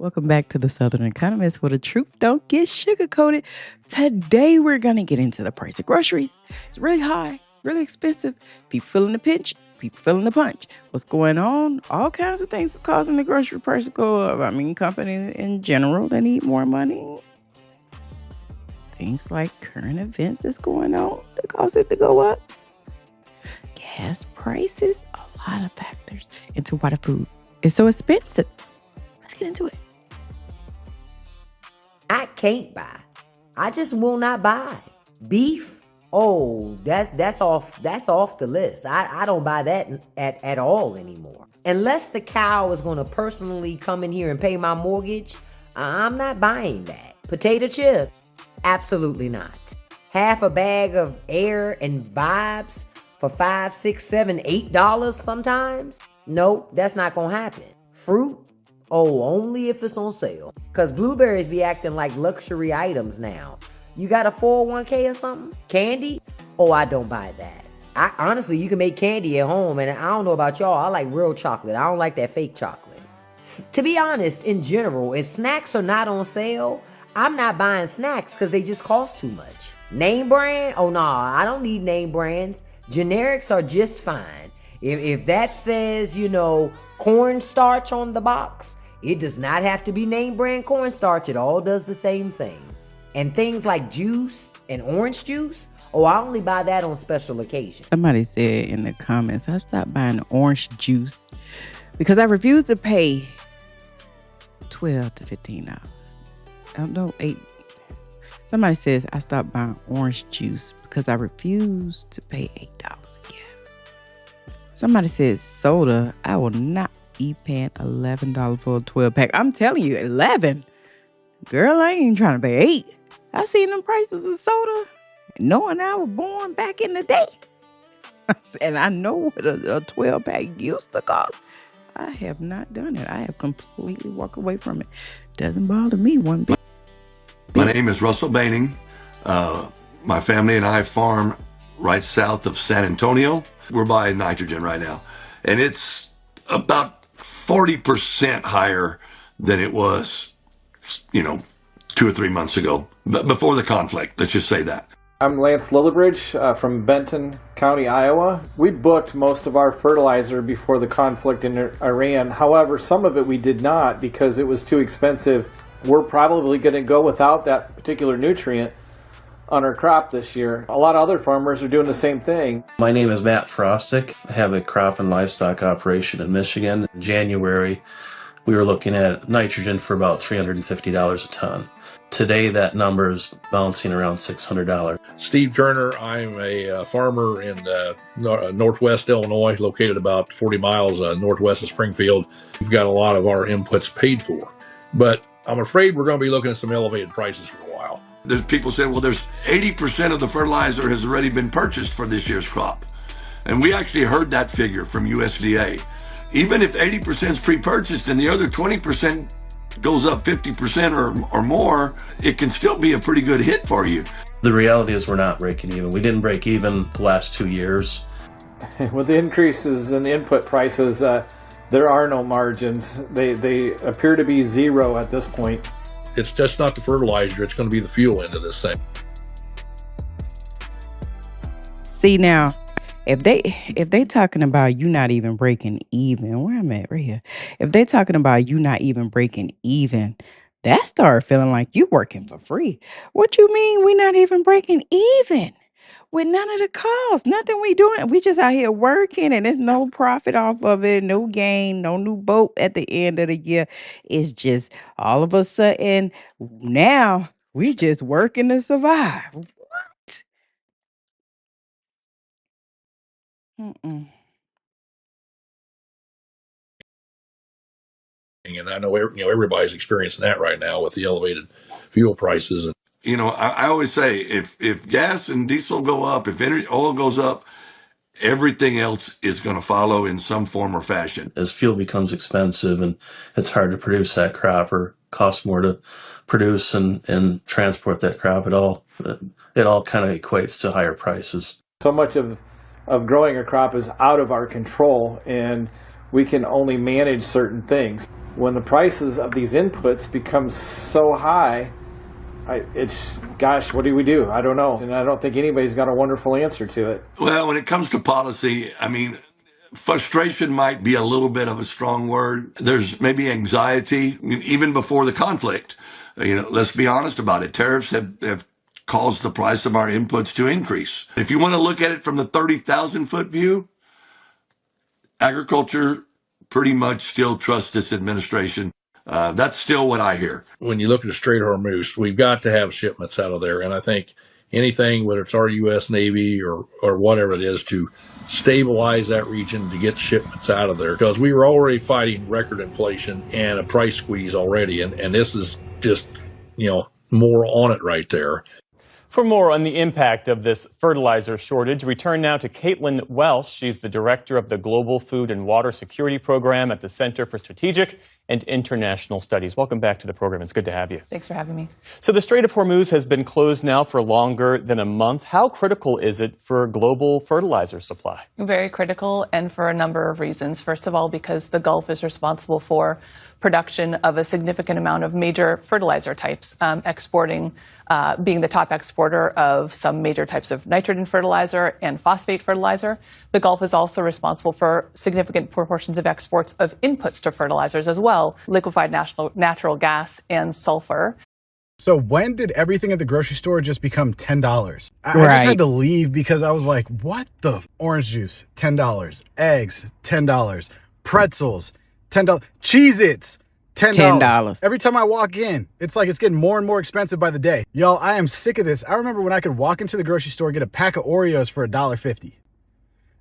Welcome back to the Southern Economist, where the truth don't get sugarcoated. Today, we're going to get into the price of groceries. It's really high, really expensive. People feeling the pinch, people feeling the punch. What's going on? All kinds of things is causing the grocery price to go up. I mean, companies in general, they need more money. Things like current events that's going on that cause it to go up. Gas prices, a lot of factors into why the food is so expensive. Let's get into it. I can't buy. I just will not buy. Beef? Oh, that's off the list. I don't buy that at all anymore. Unless the cow is going to personally come in here and pay my mortgage, I'm not buying that. Potato chips? Absolutely not. Half a bag of air and vibes for $5, $6, $7, $8 sometimes? Nope, that's not gonna happen. Fruit? Oh, only if it's on sale. Cause blueberries be acting like luxury items now. You got a 401k or something? Candy? Oh, I don't buy that. Honestly, you can make candy at home, and I don't know about y'all, I like real chocolate. I don't like that fake chocolate. To be honest, in general, if snacks are not on sale, I'm not buying snacks because they just cost too much. Name brand? Oh, nah, I don't need name brands. Generics are just fine. If that says, cornstarch on the box, it does not have to be name brand cornstarch. It all does the same thing. And things like juice and orange juice, oh, I only buy that on special occasions. Somebody said in the comments, I stopped buying orange juice because I refuse to pay $12 to $15. I don't know, $8. Somebody says I stopped buying orange juice because I refuse to pay $8 again. Somebody says soda, I will not be paying $11 for a 12-pack. I'm telling you, 11. Girl, I ain't trying to pay 8. I seen them prices of soda knowing I was born back in the day. And I know what a 12-pack used to cost. I have not done it. I have completely walked away from it. Doesn't bother me one bit. My name is Russell Baining. My family and I farm right south of San Antonio. We're buying nitrogen right now, and it's about 40% higher than it was, 2 or 3 months ago, before the conflict. Let's just say that. I'm Lance Lillibridge from Benton County, Iowa. We booked most of our fertilizer before the conflict in Iran. However, some of it we did not because it was too expensive. We're probably going to go without that particular nutrient on our crop this year. A lot of other farmers are doing the same thing. My name is Matt Frostic. I have a crop and livestock operation in Michigan. In January, we were looking at nitrogen for about $350 a ton. Today, that number is bouncing around $600. Steve Turner. I'm a farmer in northwest Illinois, located about 40 miles northwest of Springfield. We've got a lot of our inputs paid for, but I'm afraid we're going to be looking at some elevated prices for a while. There's people saying, well, there's 80% of the fertilizer has already been purchased for this year's crop. And we actually heard that figure from USDA. Even if 80% is pre-purchased and the other 20% goes up 50% or more, it can still be a pretty good hit for you. The reality is we're not breaking even. We didn't break even the last 2 years. With the increases in the input prices, there are no margins. They appear to be zero at this point. It's just not the fertilizer, it's going to be the fuel end of this thing. See now, if they talking about you not even breaking even, where I'm at right here. If they talking about you not even breaking even, that start feeling like you working for free. What you mean we not even breaking even? With none of the costs, nothing we doing. We just out here working and there's no profit off of it, no gain, no new boat at the end of the year. It's just all of a sudden now we just working to survive. What? Mm-mm. And I know everybody's experiencing that right now with the elevated fuel prices. I always say if gas and diesel go up, if oil goes up, everything else is going to follow in some form or fashion. As fuel becomes expensive and it's hard to produce that crop or costs more to produce and transport that crop, it all kind of equates to higher prices. So much of growing a crop is out of our control, and we can only manage certain things. when the prices of these inputs become so high, what do we do? I don't know. And I don't think anybody's got a wonderful answer to it. Well, when it comes to policy, I mean, frustration might be a little bit of a strong word. There's maybe anxiety, I mean, even before the conflict. Let's be honest about it. Tariffs have caused the price of our inputs to increase. If you want to look at it from the 30,000 foot view, agriculture pretty much still trusts this administration. That's still what I hear. When you look at the Strait of Hormuz, we've got to have shipments out of there. And I think anything, whether it's our U.S. Navy or whatever it is, to stabilize that region to get shipments out of there, because we were already fighting record inflation and a price squeeze already. And this is just, more on it right there. For more on the impact of this fertilizer shortage, we turn now to Caitlin Welsh. She's the director of the Global Food and Water Security Program at the Center for Strategic and International Studies. Welcome back to the program. It's good to have you. Thanks for having me. So the Strait of Hormuz has been closed now for longer than a month. How critical is it for global fertilizer supply? Very critical, and for a number of reasons. First of all, because the Gulf is responsible for production of a significant amount of major fertilizer types, being the top exporter of some major types of nitrogen fertilizer and phosphate fertilizer. The Gulf is also responsible for significant proportions of exports of inputs to fertilizers as well, liquefied natural gas and sulfur. So when did everything at the grocery store just become $10? I Right. just had to leave because I was like, what the? Orange juice, $10. Eggs, $10. Pretzels, $10. Cheez-Its, $10. Every time I walk in, it's like it's getting more and more expensive by the day. Y'all, I am sick of this. I remember when I could walk into the grocery store, get a pack of Oreos for $1.50.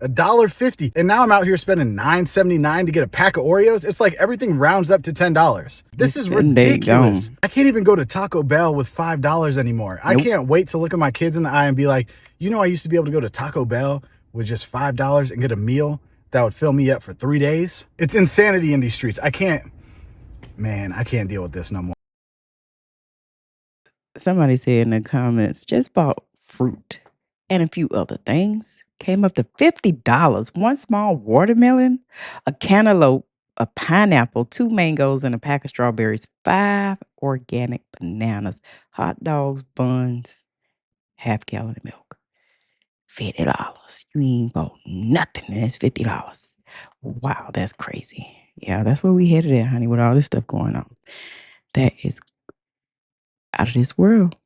$1.50. And now I'm out here spending $9.79 to get a pack of Oreos. It's like everything rounds up to $10. This is ridiculous. I can't even go to Taco Bell with $5 anymore. I can't wait to look at my kids in the eye and be like, I used to be able to go to Taco Bell with just $5 and get a meal that would fill me up for 3 days. It's insanity in these streets. I can't deal with this no more. Somebody said in the comments, just bought fruit and a few other things. Came up to $50. One small watermelon, a cantaloupe, a pineapple, 2 mangoes, and a pack of strawberries, 5 organic bananas, hot dogs, buns, half-gallon of milk. $50. You ain't bought nothing, and it's $50. Wow, that's crazy. Yeah, that's where we headed at, honey, with all this stuff going on. That is out of this world.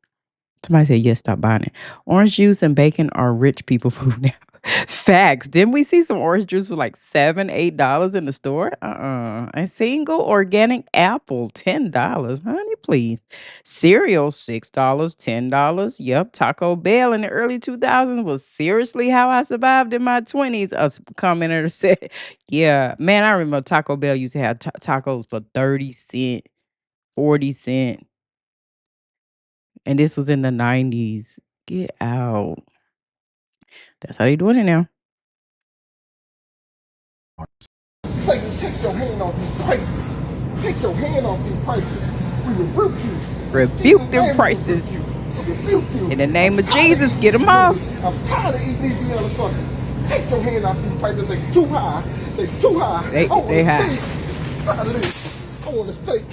Somebody said, yes, stop buying it. Orange juice and bacon are rich people food now. Facts. Didn't we see some orange juice for like $7, $8 in the store? A single organic apple, $10. Honey, please. Cereal, $6, $10. Yep. Taco Bell in the early 2000s was seriously how I survived in my 20s. A commenter said, yeah, man, I remember Taco Bell used to have tacos for 30 cents, 40 cents. And this was in the 90s. Get out. That's how they doing it now. Satan, take your hand off these prices. Take your hand off these prices. We rebuke you. Rebuke them prices. Rebuke you. In the name of Jesus, get them off. I'm tired of eating these Vienna sausages. Take your hand off these prices. They're too high. They're too high. They high. Tired of this. I want a steak.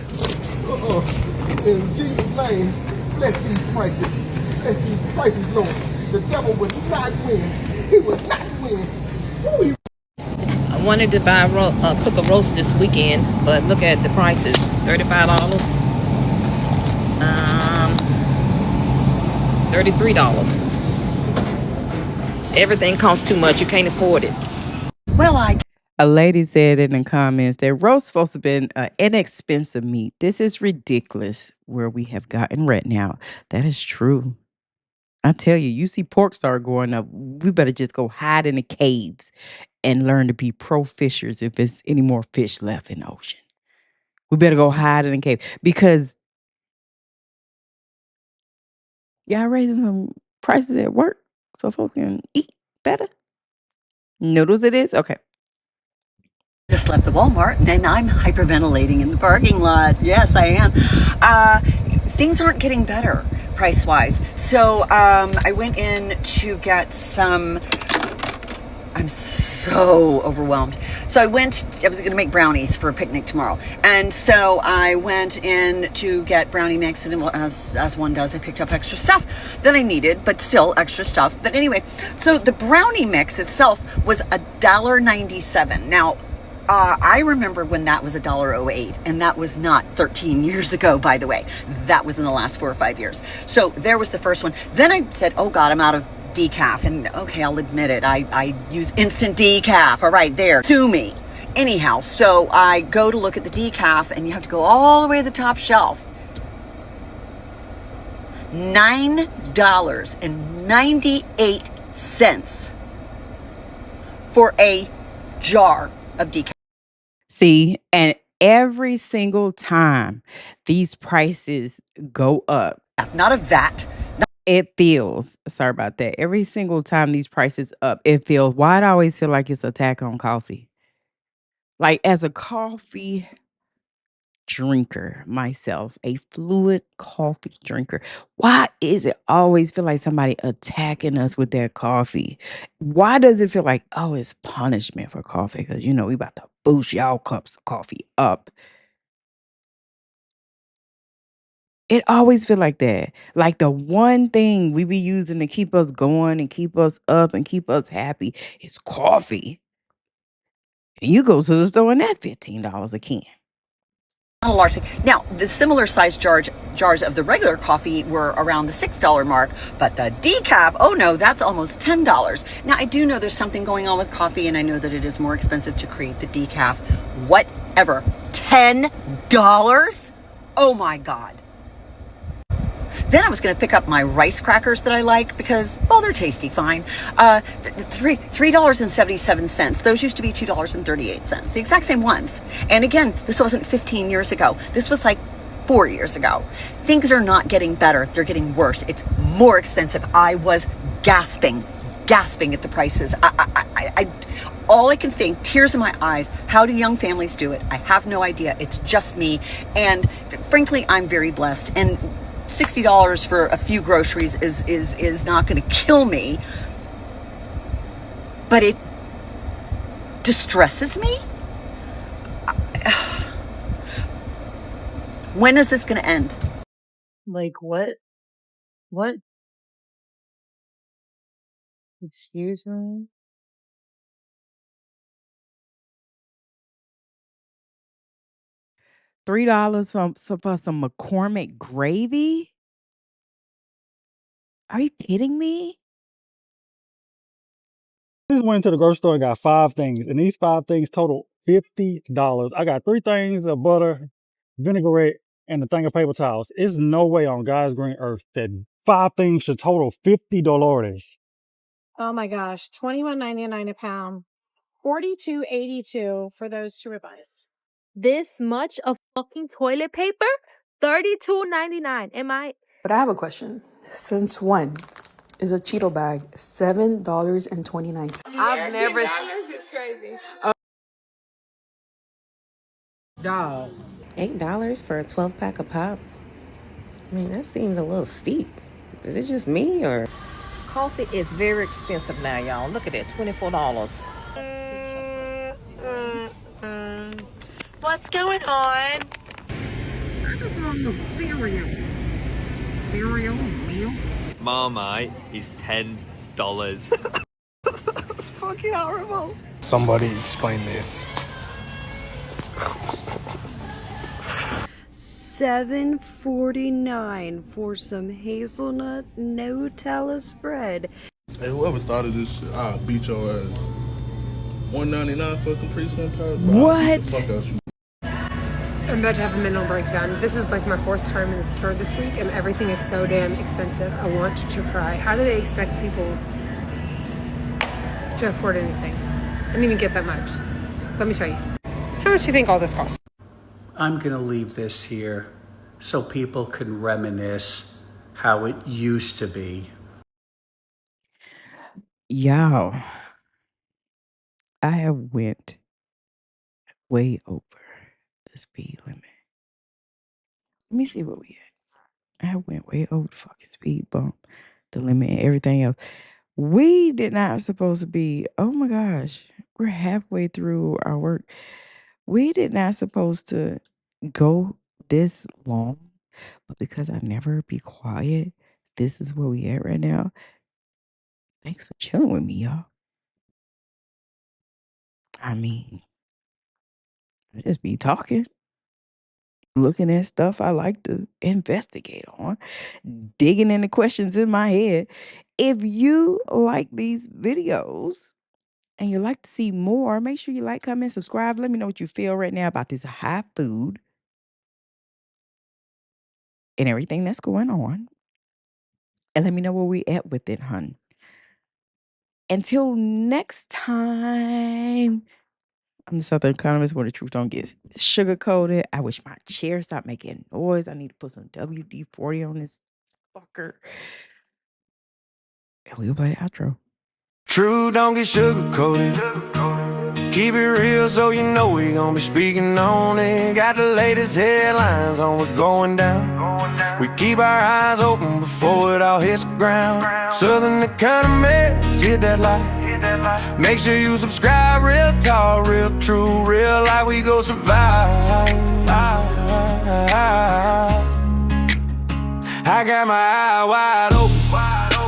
In Jesus' name, bless these prices. Bless these prices, Lord. The devil will not win. He will not win. Ooh, I wanted to cook a roast this weekend, but look at the prices. $35. $33. Everything costs too much. You can't afford it. A lady said in the comments that roast supposed to have been inexpensive meat. This is ridiculous where we have gotten right now. That is true. I tell you, you see pork start going up, we better just go hide in the caves and learn to be pro-fishers if there's any more fish left in the ocean. We better go hide in the cave because y'all raising some prices at work so folks can eat better. Noodles it is? Okay. Just left the Walmart and I'm hyperventilating in the parking lot. Yes, I am. Things aren't getting better price-wise. So I went in to get some, I'm so overwhelmed, So I was going to make brownies for a picnic tomorrow. And so I went in to get brownie mix, and as one does, I picked up extra stuff that I needed, but still extra stuff. But anyway, so the brownie mix itself was $1.97. Now, I remember when that was $1.08, and that was not 13 years ago, by the way. That was in the last 4 or 5 years. So there was the first one. Then I said, oh God, I'm out of decaf. And okay, I'll admit it. I use instant decaf. All right, there. Sue me. Anyhow, so I go to look at the decaf, and you have to go all the way to the top shelf. $9.98 for a jar of decaf. See, and every single time these prices go up, not a VAT. It feels, sorry about that. Every single time these prices up, it feels, why I always feel like it's attack on coffee. Like as a coffee drinker myself, a fluid coffee drinker, why is it always feel like somebody attacking us with their coffee? Why does it feel like, oh, it's punishment for coffee? Because, you know, we about to boost y'all cups of coffee up. It always feel like that. Like the one thing we be using to keep us going and keep us up and keep us happy is coffee. And you go to the store and that's $15 a can. Not a large thing. Now, the similar sized jars of the regular coffee were around the $6 mark, but the decaf, oh no, that's almost $10. Now, I do know there's something going on with coffee, and I know that it is more expensive to create the decaf. Whatever. $10? Oh my God. Then I was going to pick up my rice crackers that I like because, well, they're tasty, fine. $3.77. Those used to be $2.38. The exact same ones. And again, this wasn't 15 years ago. This was like 4 years ago. Things are not getting better. They're getting worse. It's more expensive. I was gasping at the prices. All I can think, tears in my eyes. How do young families do it? I have no idea. It's just me. And frankly, I'm very blessed. And $60 for a few groceries is not going to kill me, but it distresses me. When is this going to end? Like what? What? Excuse me? $3 for some McCormick gravy? Are you kidding me? I just went into the grocery store and got 5 things, and these 5 things total $50. I got 3 things of butter, vinaigrette, and a thing of paper towels. It's no way on God's green earth that 5 things should total $50. Oh my gosh, $21.99 a pound, $42.82 for those 2 ribeyes. This much of fucking toilet paper? $32.99. Am I? But I have a question. Since when is a Cheeto bag $7.29? I've never. $8 is crazy. Dog. $8 for a 12-pack of pop? I mean, that seems a little steep. Is it just me or? Coffee is very expensive now, y'all. Look at it, $24. What's going on? I just want no cereal. Cereal meal. Marmite is $10. That's fucking horrible. Somebody explain this. $7.49 for some hazelnut Nutella spread. Hey, whoever thought of this shit, I'll beat your ass. $1.99 for a Capri Sun powder? What? I'm about to have a mental breakdown. This is like my 4th time in the store this week, and everything is so damn expensive. I want to cry. How do they expect people to afford anything? I didn't even get that much. Let me tell you. How much do you think all this costs? I'm going to leave this here so people can reminisce how it used to be. Y'all, I have went way over the speed limit. Let me see where we at. I went way over the fucking speed bump, the limit, and everything else. We did not supposed to be, oh my gosh, We're halfway through our work. We did not supposed to go this long, but because I never be quiet, this is where we at right now. Thanks for chilling with me, y'all. I mean, I just be talking, looking at stuff I like to investigate on, digging into questions in my head. If you like these videos and you like to see more, make sure you like, comment, subscribe. Let me know what you feel right now about this high food and everything that's going on. And let me know where we at with it, hun. Until next time, I'm the Southern economist where the truth don't get sugar-coated. I wish my chair stopped making noise. I need to put some WD-40 on this fucker. And we'll play the outro. True, don't get sugar-coated. Keep it real so you know we gon' be speaking on it. Got the latest headlines on what's going down. We keep our eyes open before it all hits the ground. Southern economists, hit that like. Make sure you subscribe. Real talk, real true, real life, we go survive. I got my eye wide open,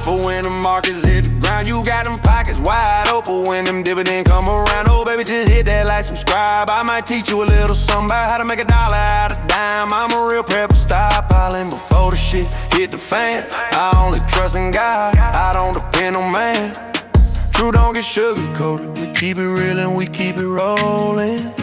but when the markets hit the ground, you got them pockets wide open. When them dividends come around, oh baby, just hit that like, subscribe. I might teach you a little something about how to make $1 out of dime. I'm a real prepper, stockpiling before the shit hit the fan. I only trust in God, I don't depend on man. True, don't get sugar-coated. We keep it real and we keep it rolling.